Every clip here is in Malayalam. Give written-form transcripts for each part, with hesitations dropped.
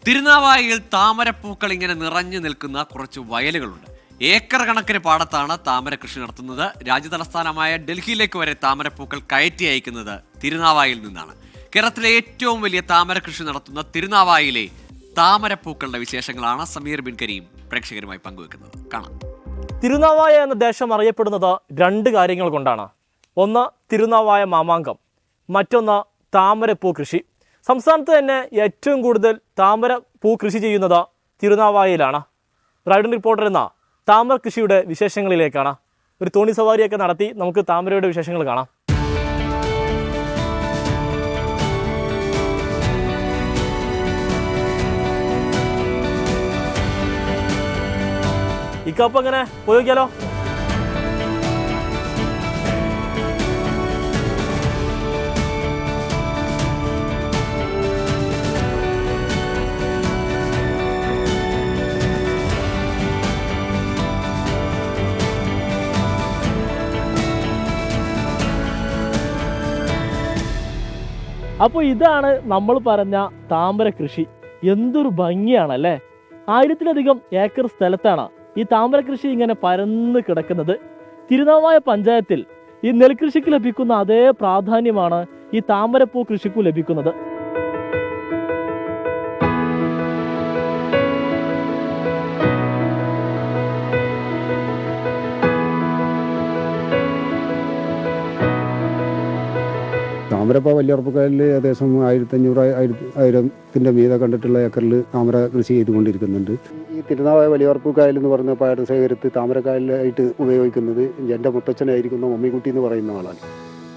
തിരുനാവായയിൽ താമരപ്പൂക്കൾ ഇങ്ങനെ നിറഞ്ഞു നിൽക്കുന്ന കുറച്ച് വയലുകളുണ്ട്. ഏക്കർ കണക്കിന് പാടത്താണ് താമര കൃഷി നടത്തുന്നത്. രാജ്യതലസ്ഥാനമായ ഡൽഹിയിലേക്ക് വരെ താമരപ്പൂക്കൾ കയറ്റി അയക്കുന്നത് തിരുനാവായയിൽ നിന്നാണ്. കേരളത്തിലെ ഏറ്റവും വലിയ താമര കൃഷി നടത്തുന്ന തിരുനാവായയിലെ താമരപ്പൂക്കളുടെ വിശേഷങ്ങളാണ് സമീർ ബിൻ കരീം പ്രേക്ഷകരുമായി പങ്കുവെക്കുന്നത്. കാണാം. തിരുനാവായ എന്ന ദേശം അറിയപ്പെടുന്നത് രണ്ട് കാര്യങ്ങൾ കൊണ്ടാണ്. ഒന്ന് തിരുനാവായ മാമാങ്കം, മറ്റൊന്ന് താമരപ്പൂ കൃഷി. സംസ്ഥാനത്ത് തന്നെ ഏറ്റവും കൂടുതൽ താമര പൂ കൃഷി ചെയ്യുന്നത് തിരുനാവായയിലാണ്. റൈഡൻ റിപ്പോർട്ടർ എന്ന താമര കൃഷിയുടെ വിശേഷങ്ങളിലേക്കാണ്. ഒരു തോണി സവാരിയൊക്കെ നടത്തി നമുക്ക് താമരയുടെ വിശേഷങ്ങൾ കാണാം. ഇക്കപ്പം എങ്ങനെ പോയി നോക്കിയാലോ? അപ്പോൾ ഇതാണ് നമ്മൾ പറഞ്ഞ താമര കൃഷി. എന്തൊരു ഭംഗിയാണല്ലേ! 1000-ലധികം ഏക്കർ സ്ഥലത്താണ് ഈ താമര കൃഷി ഇങ്ങനെ പരന്ന് കിടക്കുന്നത്. തിരുനാവായ പഞ്ചായത്തിൽ ഈ നെൽകൃഷിക്ക് ലഭിക്കുന്ന അതേ പ്രാധാന്യമാണ് ഈ താമരപ്പൂ കൃഷിക്കും ലഭിക്കുന്നത്. താമരപ്പ വലിയുറപ്പുകാരിൽ ഏകദേശം 1500-1000 മീതെ കണ്ടിട്ടുള്ള ഏക്കറിൽ താമര കൃഷി ചെയ്തുകൊണ്ടിരിക്കുന്നുണ്ട്. ഈ തിരുനാവായ വലിയുറപ്പുകായൽ എന്ന് പറയുന്ന പാടശേഖരത്ത് താമരക്കായലായിട്ട് ഉപയോഗിക്കുന്നത് എൻ്റെ മുത്തച്ഛനായിരിക്കുന്ന മമ്മിക്കുട്ടി എന്ന് പറയുന്ന ആളാണ്.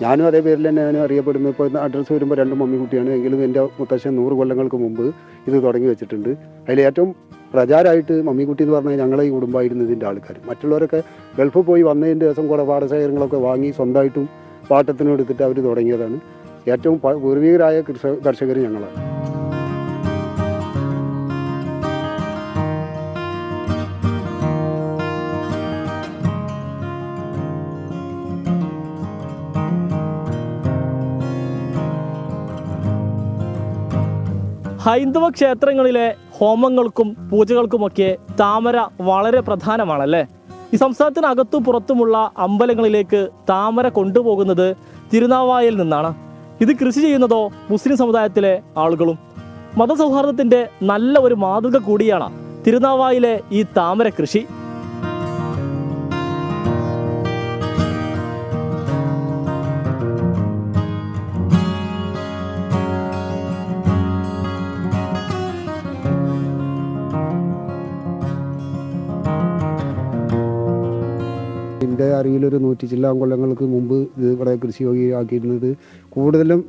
ഞാനും അതേ പേരിൽ തന്നെയാണ് അറിയപ്പെടുന്നത്. ഇപ്പോൾ അഡ്രസ്സ് വരുമ്പോൾ 2 മമ്മിക്കുട്ടിയാണ്. എങ്കിലും എൻ്റെ മുത്തച്ഛൻ 100 കൊല്ലങ്ങൾക്ക് മുമ്പ് ഇത് തുടങ്ങി വെച്ചിട്ടുണ്ട്. അതിൽ ഏറ്റവും പ്രചാരമായിട്ട് മമ്മിക്കുട്ടി എന്ന് പറഞ്ഞാൽ ഞങ്ങളെ ഈ കുടുംബമായിരുന്നു ഇതിൻ്റെ ആൾക്കാർ. മറ്റുള്ളവരൊക്കെ ഗൾഫിൽ പോയി വന്നതിൻ്റെ ദിവസം കൂടെ പാടശേഖരങ്ങളൊക്കെ വാങ്ങി സ്വന്തമായിട്ടും പാട്ടത്തിനും എടുത്തിട്ട് അവർ തുടങ്ങിയതാണ്. ഏറ്റവും പൂർവികരായ കർഷകർ ഞങ്ങളാണ്. ഹൈന്ദവ ക്ഷേത്രങ്ങളിലെ ഹോമങ്ങൾക്കും പൂജകൾക്കുമൊക്കെ താമര വളരെ പ്രധാനമാണല്ലേ? ഈ സംസ്ഥാനത്തിനകത്തും പുറത്തുമുള്ള അമ്പലങ്ങളിലേക്ക് താമര കൊണ്ടുപോകുന്നത് തിരുനാവായയിൽ നിന്നാണ്. ഇത് കൃഷി ചെയ്യുന്നതോ മുസ്ലിം സമുദായത്തിലെ ആളുകളും. മതസൗഹാർദ്ദത്തിൻ്റെ നല്ല ഒരു മാതൃക കൂടിയാണ് തിരുനാവായയിലെ ഈ താമര കൃഷി. എൻ്റെ അറിവിലൊരു 100 ചില്ലാൻ കൊല്ലങ്ങൾക്ക് മുമ്പ് ഇത് ഇവിടെ കൃഷി ആക്കിയിരുന്നത് കൂടുതലും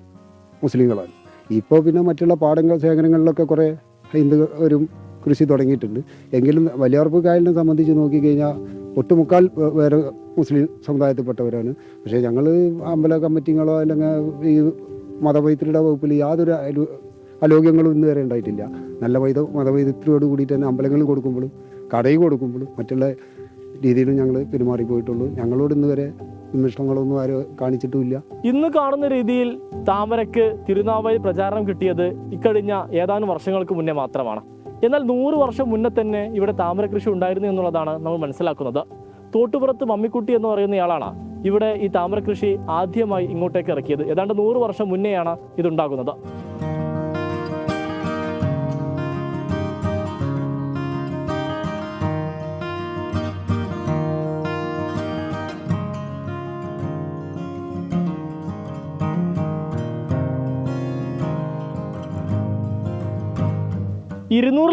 മുസ്ലിങ്ങളാണ്. ഇപ്പോൾ പിന്നെ മറ്റുള്ള പാടങ്ങൾ ശേഖരങ്ങളിലൊക്കെ കുറേ ഹിന്ദുവരും കൃഷി തുടങ്ങിയിട്ടുണ്ട്. എങ്കിലും വലിയുറപ്പ് കായലിനെ സംബന്ധിച്ച് നോക്കിക്കഴിഞ്ഞാൽ ഒട്ടുമുക്കാൽ വേറെ മുസ്ലിം സമുദായത്തിൽപ്പെട്ടവരാണ്. പക്ഷേ ഞങ്ങൾ അമ്പല കമ്മിറ്റികളോ അല്ലെങ്കിൽ ഈ മതപൈതൃകയുടെ വകുപ്പിൽ യാതൊരു അലോക്യങ്ങളും ഇന്ന് വരെ ഉണ്ടായിട്ടില്ല. നല്ല മതപൈതൃകത്തോട് കൂടിയിട്ട് തന്നെ അമ്പലങ്ങളിൽ കൊടുക്കുമ്പോഴും കടയിൽ കൊടുക്കുമ്പോഴും മറ്റുള്ള രീതിയിലും ഞങ്ങൾ പെരുമാറിപ്പോയിട്ടുള്ളൂ. ഞങ്ങളോട് ഇന്ന് വരെ വിമർശനങ്ങളൊന്നും ആരും കാണിച്ചിട്ടുമില്ല. ഇന്ന് കാണുന്ന രീതിയിൽ താമരയ്ക്ക് തിരുനാവായ പ്രചാരണം കിട്ടിയത് ഇക്കഴിഞ്ഞ ഏതാനും വർഷങ്ങൾക്ക് മുന്നേ മാത്രമാണ്. എന്നാൽ 100 വർഷം മുന്നേ തന്നെ ഇവിടെ താമര കൃഷി ഉണ്ടായിരുന്നു എന്നുള്ളതാണ് നമ്മൾ മനസ്സിലാക്കുന്നത്. തോട്ടുപുറത്ത് മമ്മിക്കുട്ടി എന്ന് പറയുന്നയാളാണ് ഇവിടെ ഈ താമര കൃഷി ആദ്യമായി ഇങ്ങോട്ടേക്ക് ഇറക്കിയത്. ഏതാണ്ട് 100 വർഷം മുന്നെയാണ് ഇതുണ്ടാകുന്നത്.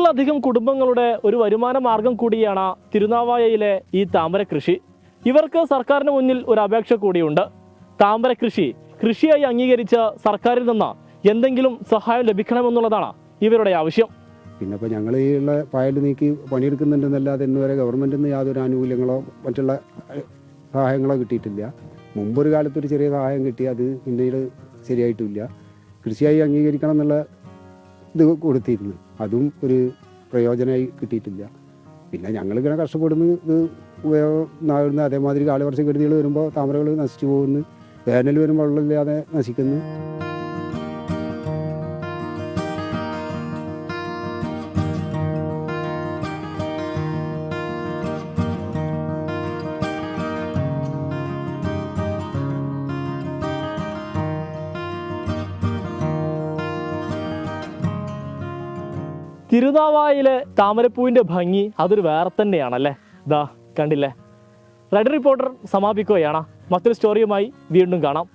ിലധികം കുടുംബങ്ങളുടെ ഒരു വരുമാന മാർഗം കൂടിയാണ് തിരുനാവായയിലെ ഈ താമര കൃഷി. ഇവർക്ക് സർക്കാരിന് മുന്നിൽ ഒരു അപേക്ഷ കൂടിയുണ്ട്. താമര കൃഷിയായി അംഗീകരിച്ച് സർക്കാരിൽ നിന്ന് എന്തെങ്കിലും സഹായം ലഭിക്കണമെന്നുള്ളതാണ് ഇവരുടെ ആവശ്യം. പിന്നെ ഇപ്പോൾ ഞങ്ങൾ ഈ ഉള്ള പായൽ നീക്കി പണിയെടുക്കുന്നുണ്ടെന്നല്ലാതെ ഇന്നുവരെ ഗവൺമെൻറ്റിൽ നിന്ന് യാതൊരു ആനുകൂല്യങ്ങളോ മറ്റുള്ള സഹായങ്ങളോ കിട്ടിയിട്ടില്ല. മുമ്പൊരു കാലത്തൊരു ചെറിയ സഹായം കിട്ടി, അത് പിന്നീട് ശരിയായിട്ടില്ല. കൃഷിയായി അംഗീകരിക്കണം എന്നുള്ള ഇത് കൊടുത്തിരുന്നു, അതും ഒരു പ്രയോജനമായി കിട്ടിയിട്ടില്ല. പിന്നെ ഞങ്ങളിങ്ങനെ കഷ്ടപ്പെടുന്നു, ഇത് ഉപയോഗം അതേമാതിരി കാലവർഷ കെടുതികൾ വരുമ്പോൾ താമരകൾ നശിച്ചു പോകുന്നു, വേനൽ വരുമ്പോൾ വെള്ളമില്ലാതെ നശിക്കുന്നു. തിരുനാവായിലെ താമരപ്പൂവിൻ്റെ ഭംഗി അതൊരു വേറെ തന്നെയാണല്ലേ. ഇതാ കണ്ടില്ലേ. റെഡ് റിപ്പോർട്ടർ സമാപിക്കുകയാണ്. മറ്റൊരു സ്റ്റോറിയുമായി വീണ്ടും കാണാം.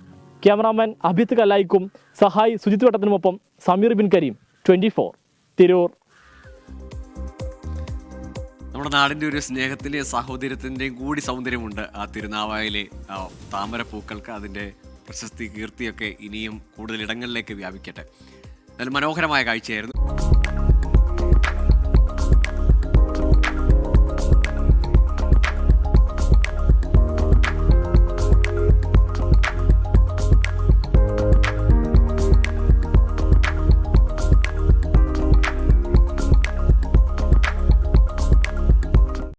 ക്യാമറാമാൻ അഭിത് കല്ലായിക്കും സഹായി സുജിത് വട്ടത്തിനുമൊപ്പം സമീർ ബിൻ കരീം, 24 തിരൂർ. നമ്മുടെ നാടിൻ്റെ ഒരു സ്നേഹത്തിൻ്റെയും സാഹോദര്യത്തിൻ്റെയും കൂടി സൗന്ദര്യമുണ്ട് ആ തിരുനാവായിലെ താമരപ്പൂക്കൾക്ക്. അതിൻ്റെ പ്രശസ്തി കീർത്തിയൊക്കെ ഇനിയും കൂടുതൽ ഇടങ്ങളിലേക്ക് വ്യാപിക്കട്ടെ. നല്ല മനോഹരമായ കാഴ്ചയായിരുന്നു.